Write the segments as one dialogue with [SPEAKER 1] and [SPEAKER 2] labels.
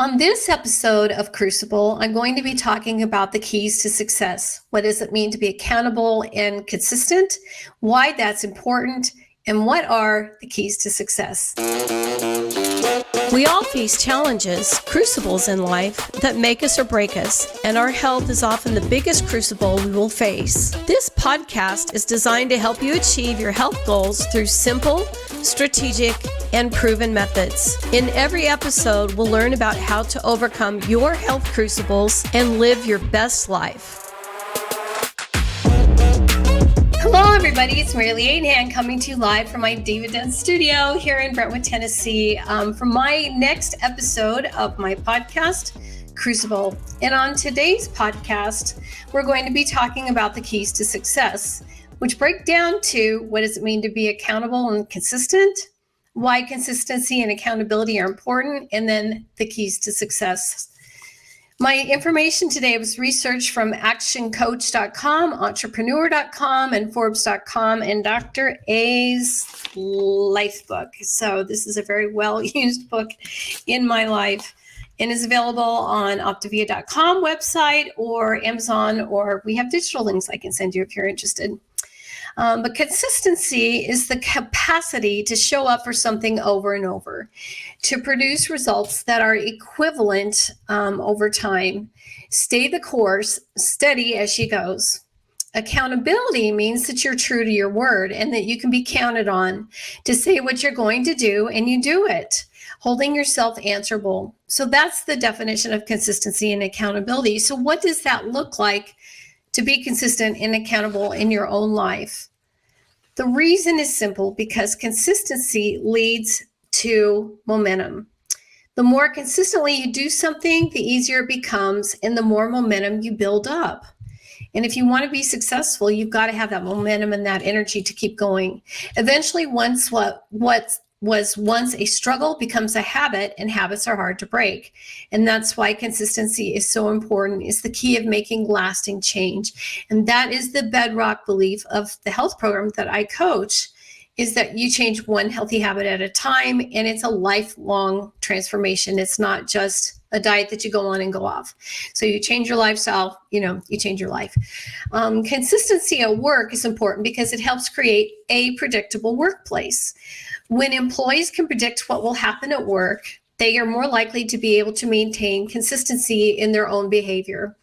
[SPEAKER 1] On this episode of Crucible, I'm going to be talking about the keys to success. What does it mean to be accountable and consistent? Why that's important? And what are the keys to success? We all face challenges, crucibles in life that make us or break us, and our health is often the biggest crucible we will face. This podcast is designed to help you achieve your health goals through simple, strategic, and proven methods. In every episode, we'll learn about how to overcome your health crucibles and live your best life. Hello, everybody. It's Mary Lee Ainhan coming to you live from my David Dent studio here in Brentwood, Tennessee, for my next episode of my podcast, Crucible. And on today's podcast, we're going to be talking about the keys to success, which break down to what does it mean to be accountable and consistent, why consistency and accountability are important, and then the keys to success. My information today was researched from actioncoach.com, entrepreneur.com, and forbes.com, and Dr. A's life book. So this is a very well-used book in my life and is available on optavia.com website or Amazon, or we have digital links I can send you if you're interested. But consistency is the capacity to show up for something over and over, to produce results that are equivalent over time. Stay the course, steady as she goes. Accountability means that you're true to your word and that you can be counted on to say what you're going to do and you do it, holding yourself answerable. So that's the definition of consistency and accountability. So what does that look like to be consistent and accountable in your own life? The reason is simple, because consistency leads to momentum. The more consistently you do something, the easier it becomes and the more momentum you build up. And if you want to be successful, you've got to have that momentum and that energy to keep going. Eventually, once what was once a struggle becomes a habit, and habits are hard to break. And that's why consistency is so important. It's the key of making lasting change. And that is the bedrock belief of the health program that I coach, is that you change one healthy habit at a time, and it's a lifelong transformation. It's not just a diet that you go on and go off. So you change your lifestyle, you change your life. Consistency at work is important because it helps create a predictable workplace. When employees can predict what will happen at work, they are more likely to be able to maintain consistency in their own behavior.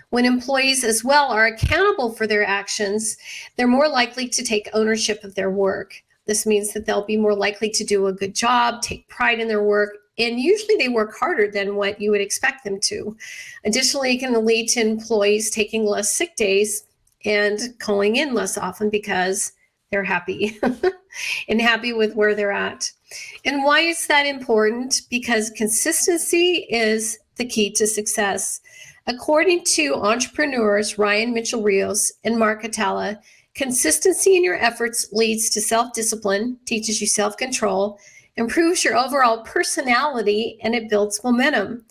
[SPEAKER 1] When employees as well are accountable for their actions, they're more likely to take ownership of their work. This means that they'll be more likely to do a good job, take pride in their work, and usually they work harder than what you would expect them to. Additionally, it can lead to employees taking less sick days and calling in less often because they're happy and happy with where they're at. And why is that important? Because consistency is the key to success. According to entrepreneurs Ryan Mitchell-Rios and Mark Atala, consistency in your efforts leads to self-discipline, teaches you self-control, improves your overall personality, and it builds momentum.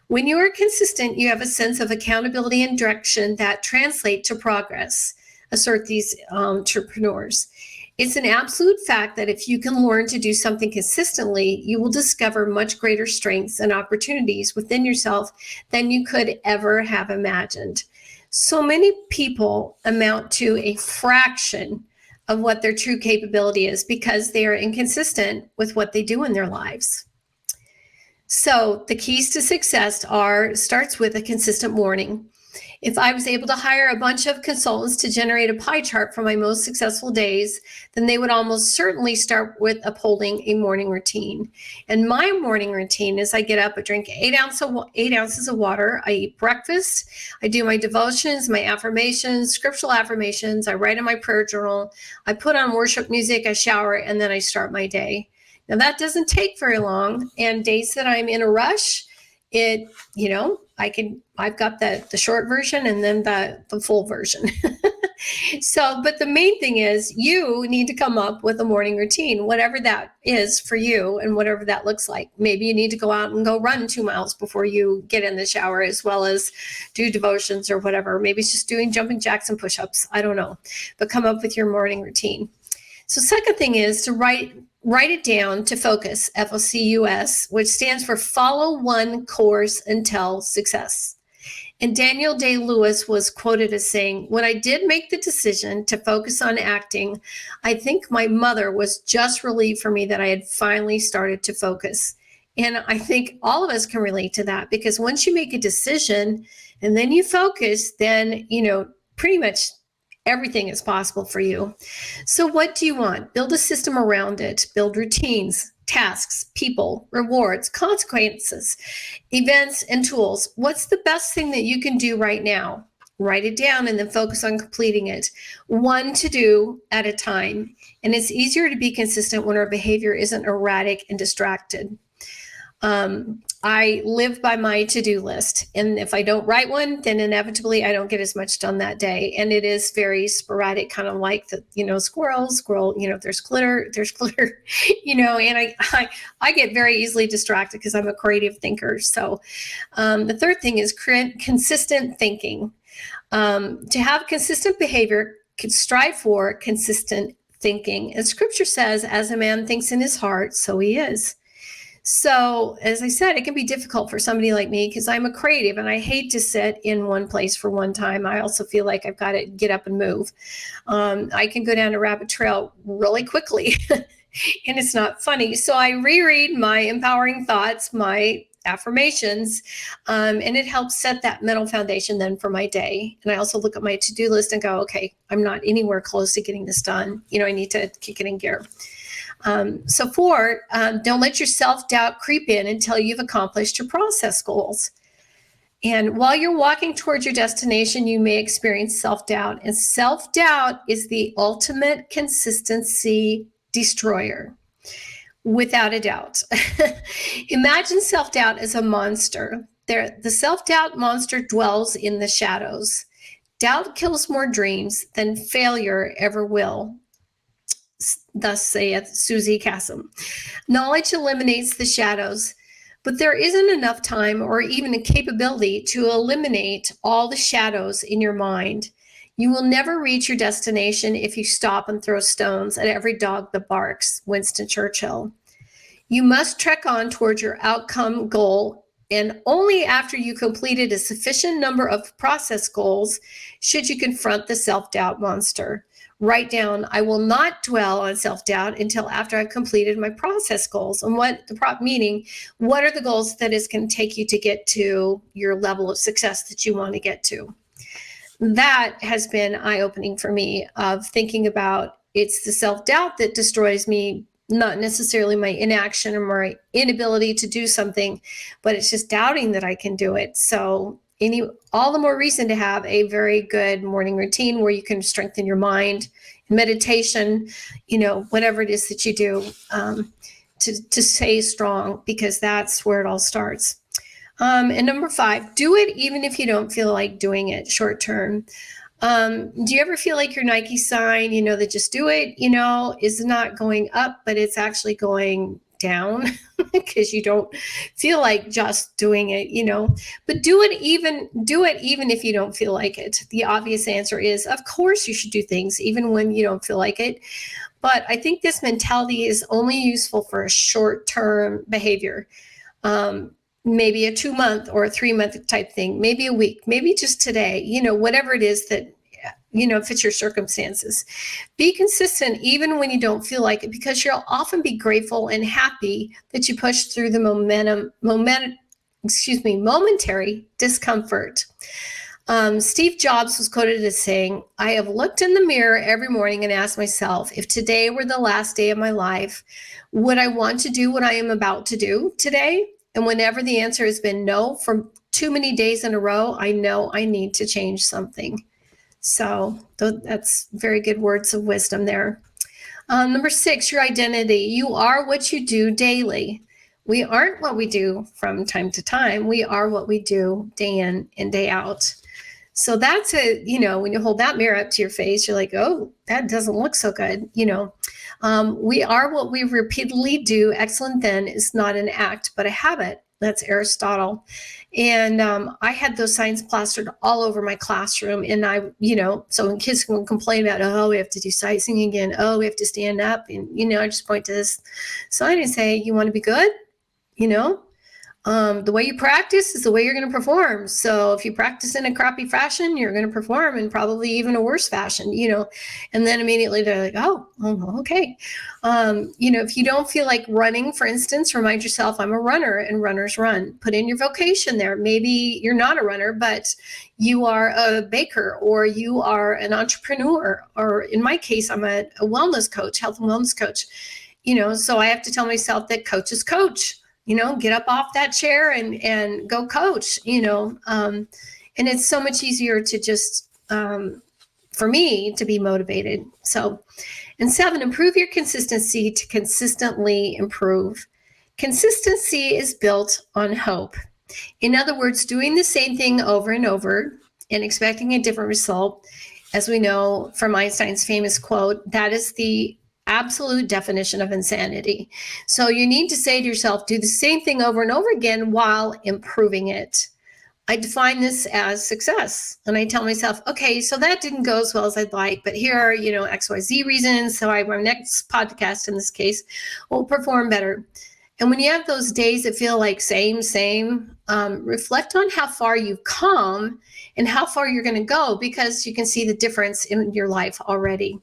[SPEAKER 1] When you are consistent, you have a sense of accountability and direction that translate to progress, assert these entrepreneurs. It's an absolute fact that if you can learn to do something consistently, you will discover much greater strengths and opportunities within yourself than you could ever have imagined. So many people amount to a fraction of what their true capability is because they are inconsistent with what they do in their lives. So the keys to success starts with a consistent morning. If I was able to hire a bunch of consultants to generate a pie chart for my most successful days, then they would almost certainly start with upholding a morning routine. And my morning routine is I get up, I drink 8 ounces of water, I eat breakfast, I do my devotions, my affirmations, scriptural affirmations, I write in my prayer journal, I put on worship music, I shower, and then I start my day. Now that doesn't take very long, and days that I'm in a rush, I've got the short version and then the full version. But the main thing is you need to come up with a morning routine, whatever that is for you and whatever that looks like. Maybe you need to go out and go run 2 miles before you get in the shower, as well as do devotions or whatever. Maybe it's just doing jumping jacks and push-ups. I don't know, but come up with your morning routine. So second thing is to write write it down to focus, FOCUS, which stands for follow one course until success. And Daniel Day-Lewis was quoted as saying, when I did make the decision to focus on acting, I think my mother was just relieved for me that I had finally started to focus. And I think all of us can relate to that, because once you make a decision and then you focus, then, pretty much everything is possible for you. So what do you want? Build a system around it. Build routines, tasks, people, rewards, consequences, events, and tools. What's the best thing that you can do right now? Write it down and then focus on completing it, one to do at a time. And it's easier to be consistent when our behavior isn't erratic and distracted. I live by my to-do list, and if I don't write one, then inevitably I don't get as much done that day. And it is very sporadic, kind of like the, squirrel, there's glitter, and I get very easily distracted because I'm a creative thinker. So the third thing is consistent thinking. To have consistent behavior, strive for consistent thinking. And scripture says, as a man thinks in his heart, so he is. So, as I said, it can be difficult for somebody like me because I'm a creative and I hate to sit in one place for one time. I also feel like I've got to get up and move. I can go down a rabbit trail really quickly and it's not funny. So I reread my empowering thoughts, my affirmations, and it helps set that mental foundation then for my day. And I also look at my to-do list and go, okay, I'm not anywhere close to getting this done. I need to kick it in gear. So 4, don't let your self-doubt creep in until you've accomplished your process goals. And while you're walking towards your destination, you may experience self-doubt. And self-doubt is the ultimate consistency destroyer, without a doubt. Imagine self-doubt as a monster. The self-doubt monster dwells in the shadows. Doubt kills more dreams than failure ever will. Thus saith Susie Kassem. Knowledge eliminates the shadows, but there isn't enough time or even a capability to eliminate all the shadows in your mind. You will never reach your destination if you stop and throw stones at every dog that barks, Winston Churchill. You must trek on towards your outcome goal, and only after you completed a sufficient number of process goals should you confront the self-doubt monster. Write down, I will not dwell on self-doubt until after I've completed my process goals. And what are the goals that is going to take you to get to your level of success that you want to get to? That has been eye-opening for me, of thinking about it's the self-doubt that destroys me, not necessarily my inaction or my inability to do something, but it's just doubting that I can do it. So all the more reason to have a very good morning routine where you can strengthen your mind, meditation, whatever it is that you do to stay strong, because that's where it all starts. And number 5, do it even if you don't feel like doing it short term. Do you ever feel like your Nike sign, that just do it, is not going up, but it's actually going down because you don't feel like just doing it, but do it even if you don't feel like it. The obvious answer is, of course, you should do things even when you don't feel like it. But I think this mentality is only useful for a short-term behavior. Maybe a 2-month or a 3-month type thing, maybe a week, maybe just today, whatever it is that, fits your circumstances. Be consistent even when you don't feel like it, because you'll often be grateful and happy that you pushed through the momentary discomfort. Steve Jobs was quoted as saying, I have looked in the mirror every morning and asked myself, if today were the last day of my life, would I want to do what I am about to do today? And whenever the answer has been no for too many days in a row, I know I need to change something. So that's very good words of wisdom there. Number 6, your identity. You are what you do daily. We aren't what we do from time to time. We are what we do day in and day out. So that's when you hold that mirror up to your face, you're like, oh, that doesn't look so good. We are what we repeatedly do. Excellent then is not an act, but a habit. That's Aristotle. And I had those signs plastered all over my classroom. And so when kids would complain about, oh, we have to do sizing again. Oh, we have to stand up. And, I just point to this sign and say, you want to be good? The way you practice is the way you're going to perform. So if you practice in a crappy fashion, you're going to perform in probably even a worse fashion, and then immediately they're like, oh, okay. If you don't feel like running, for instance, remind yourself, I'm a runner and runners run. Put in your vocation there. Maybe you're not a runner, but you are a baker, or you are an entrepreneur, or in my case, I'm a wellness coach, health and wellness coach. So I have to tell myself that coach is coach. Get up off that chair and go coach, and it's so much easier to just, for me to be motivated. So, and 7, improve your consistency to consistently improve. Consistency is built on hope. In other words, doing the same thing over and over and expecting a different result, as we know from Einstein's famous quote, that is the absolute definition of insanity. So you need to say to yourself, do the same thing over and over again while improving it. I define this as success. And I tell myself, okay, so that didn't go as well as I'd like, but here are, XYZ reasons. So my next podcast in this case will perform better. And when you have those days that feel like same, reflect on how far you've come and how far you're going to go, because you can see the difference in your life already.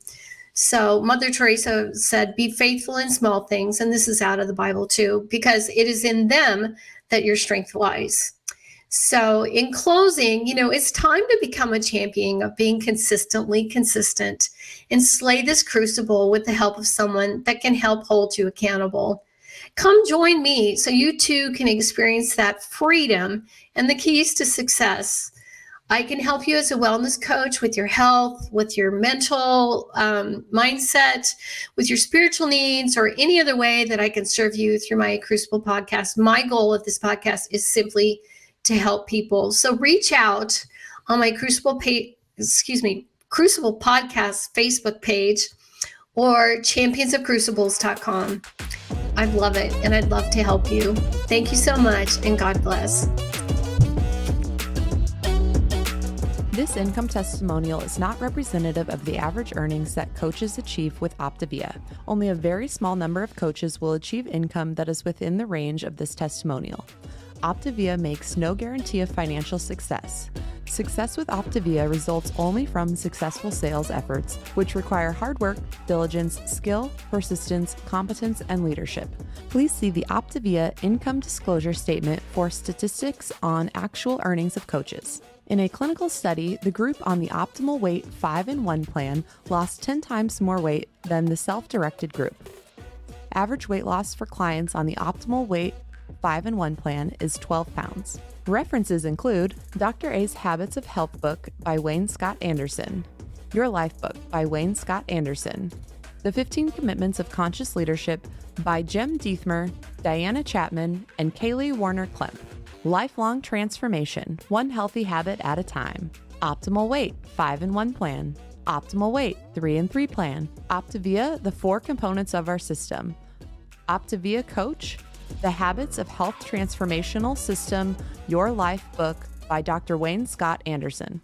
[SPEAKER 1] So Mother Teresa said, be faithful in small things. And this is out of the Bible too, because it is in them that your strength lies. So in closing, it's time to become a champion of being consistently consistent and slay this crucible with the help of someone that can help hold you accountable. Come join me so you too can experience that freedom and the keys to success. I can help you as a wellness coach with your health, with your mental mindset, with your spiritual needs, or any other way that I can serve you through my Crucible podcast. My goal of this podcast is simply to help people. So reach out on my Crucible Podcast Facebook page or championsofcrucibles.com. I'd love it, and I'd love to help you. Thank you so much, and God bless.
[SPEAKER 2] This income testimonial is not representative of the average earnings that coaches achieve with Optavia. Only a very small number of coaches will achieve income that is within the range of this testimonial. Optavia makes no guarantee of financial success. Success with Optavia results only from successful sales efforts, which require hard work, diligence, skill, persistence, competence, and leadership. Please see the Optavia income disclosure statement for statistics on actual earnings of coaches. In a clinical study, the group on the Optimal Weight 5-in-1 plan lost 10 times more weight than the self-directed group. Average weight loss for clients on the Optimal Weight 5-in-1 plan is 12 pounds. References include Dr. A's Habits of Health book by Wayne Scott Anderson, Your Life book by Wayne Scott Anderson, The 15 Commitments of Conscious Leadership by Jem Diethmer, Diana Chapman, and Kaylee Warner-Klemp, Lifelong Transformation, One Healthy Habit at a Time, Optimal Weight 5-in-1 plan, Optimal Weight 3-in-3 plan, Optavia, the 4 components of our system, Optavia Coach, The Habits of Health Transformational System, Your Life book by Dr. Wayne Scott Anderson.